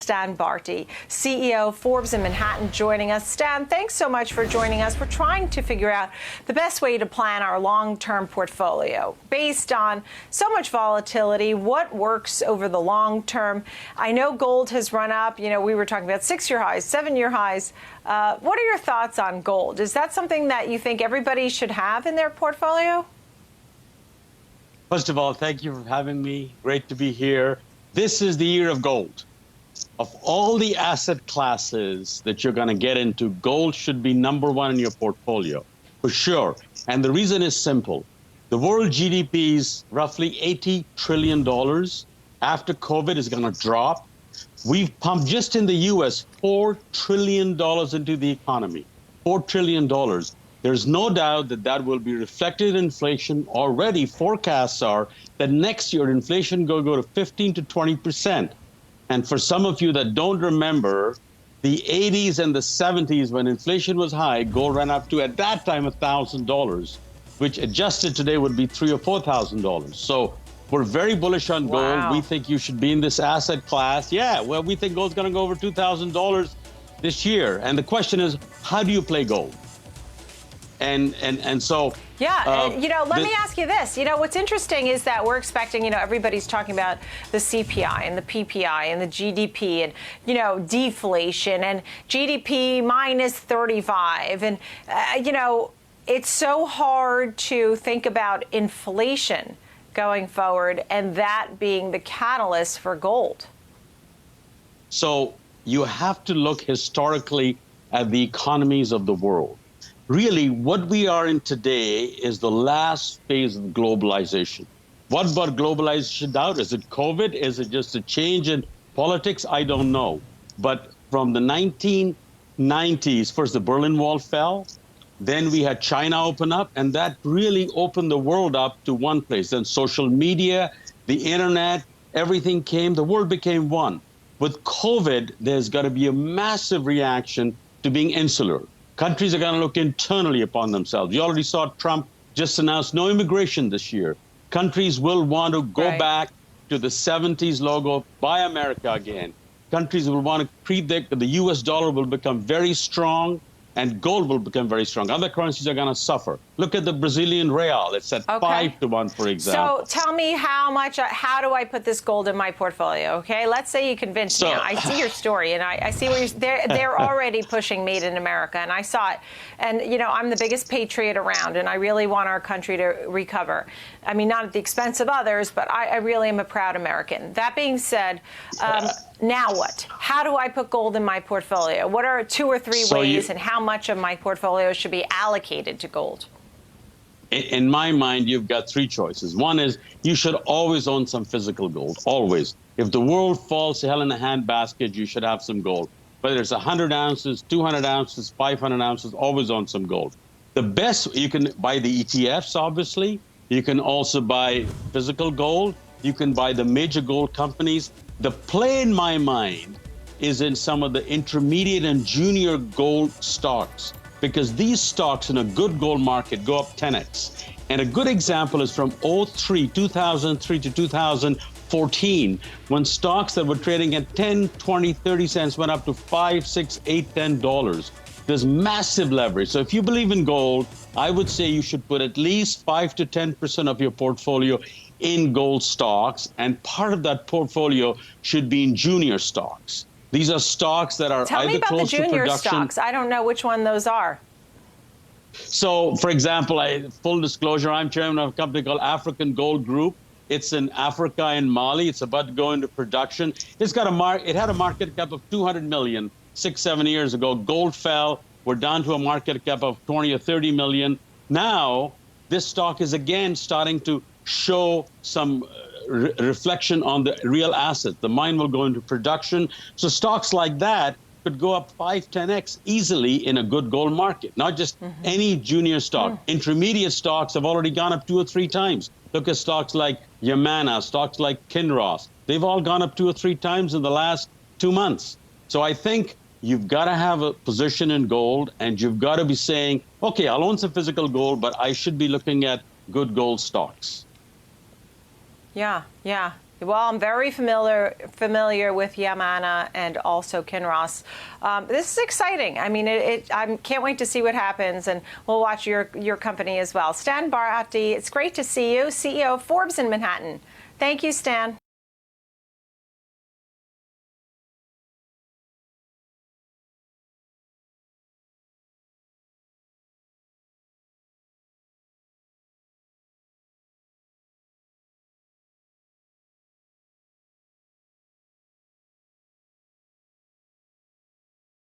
Stan Bharti, CEO, Forbes in Manhattan, joining us. Stan, thanks so much for joining us. We're trying to figure out the best way to plan our long-term portfolio based on so much volatility. What works over the long term? I know gold has run up. You know, we were talking about 6-year highs, 7-year highs. What are your thoughts on gold? Is that something that you think everybody should have in their portfolio? First of all, thank you for having me. Great to be here. This is the year of gold. Of all the asset classes that you're going to get into, gold should be number one in your portfolio, for sure. And the reason is simple. The world GDP is roughly $80 trillion. After COVID is going to drop. We've pumped just in the U.S. $4 trillion into the economy. $4 trillion. There's no doubt that that will be reflected in inflation. Already forecasts are that next year inflation will go to 15 to 20%. And for some of you that don't remember, the 80s and the 70s, when inflation was high, gold ran up to, at that time, $1,000, which adjusted today would be $3,000 or $4,000. So we're very bullish on gold. Wow. We think you should be in this asset class. Yeah, well, we think gold's going to go over $2,000 this year. And the question is, how do you play gold? And so... Yeah, you know, let me ask you this. You know, what's interesting is that we're expecting, you know, everybody's talking about the CPI and the PPI and the GDP and, you know, deflation and GDP minus 35. And, you know, it's so hard to think about inflation going forward and that being the catalyst for gold. So you have to look historically at the economies of the world. Really, what we are in today is the last phase of globalization. What brought globalization out? Is it COVID? Is it just a change in politics? I don't know. But from the 1990s, first the Berlin Wall fell, then we had China open up, and that really opened the world up to one place. Then social media, the internet, everything came, the world became one. With COVID, there's got to be a massive reaction to being insular. Countries are going to look internally upon themselves. You already saw Trump just announced no immigration this year. Countries will want to go back to the 70s logo, buy America again. Countries will want to treat the U.S. dollar will become very strong, and gold will become very strong. Other currencies are going to suffer. Look at the Brazilian real. It's at 5 to 1, for example. So tell me how do I put this gold in my portfolio, okay? Let's say you convince me. I see your story, and I see where they're already pushing Made in America, and I saw it. And, you know, I'm the biggest patriot around, and I really want our country to recover. I mean, not at the expense of others, but I really am a proud American. That being said, now what? How do I put gold in my portfolio? What are 2 or 3 ways, and how much of my portfolio should be allocated to gold? In my mind, you've got 3 choices. One is you should always own some physical gold, always. If the world falls to hell in a handbasket, you should have some gold. Whether it's 100 ounces, 200 ounces, 500 ounces, always own some gold. The best, you can buy the ETFs, obviously. You can also buy physical gold. You can buy the major gold companies. The play in my mind is in some of the intermediate and junior gold stocks, because these stocks in a good gold market go up 10x. And a good example is from 2003 to 2014, when stocks that were trading at 10, 20, 30 cents went up to 5, 6, 8, $10. There's massive leverage. So if you believe in gold, I would say you should put at least 5 to 10% of your portfolio in gold stocks, and part of that portfolio should be in junior stocks. These are stocks that are either close to production. Tell me about the junior stocks. I don't know which one those are. So, for example, full disclosure, I'm chairman of a company called African Gold Group. It's in Africa and Mali. It's about to go into production. It had a market cap of 200 million 6-7 years ago. Gold fell. We're down to a market cap of 20 or 30 million. Now, this stock is again starting to show some reflection on the real asset. The mine will go into production. So stocks like that could go up 5, 10x easily in a good gold market, not just any junior stock. Intermediate stocks have already gone up 2 or 3 times. Look at stocks like Yamana, stocks like Kinross. They've all gone up 2 or 3 times in the last 2 months. So I think you've got to have a position in gold, and you've got to be saying, okay, I'll own some physical gold, but I should be looking at good gold stocks. Yeah. Well, I'm very familiar with Yamana and also Kinross. This is exciting. I mean, I can't wait to see what happens, and we'll watch your company as well. Stan Bharti, it's great to see you, CEO of Forbes in Manhattan. Thank you, Stan.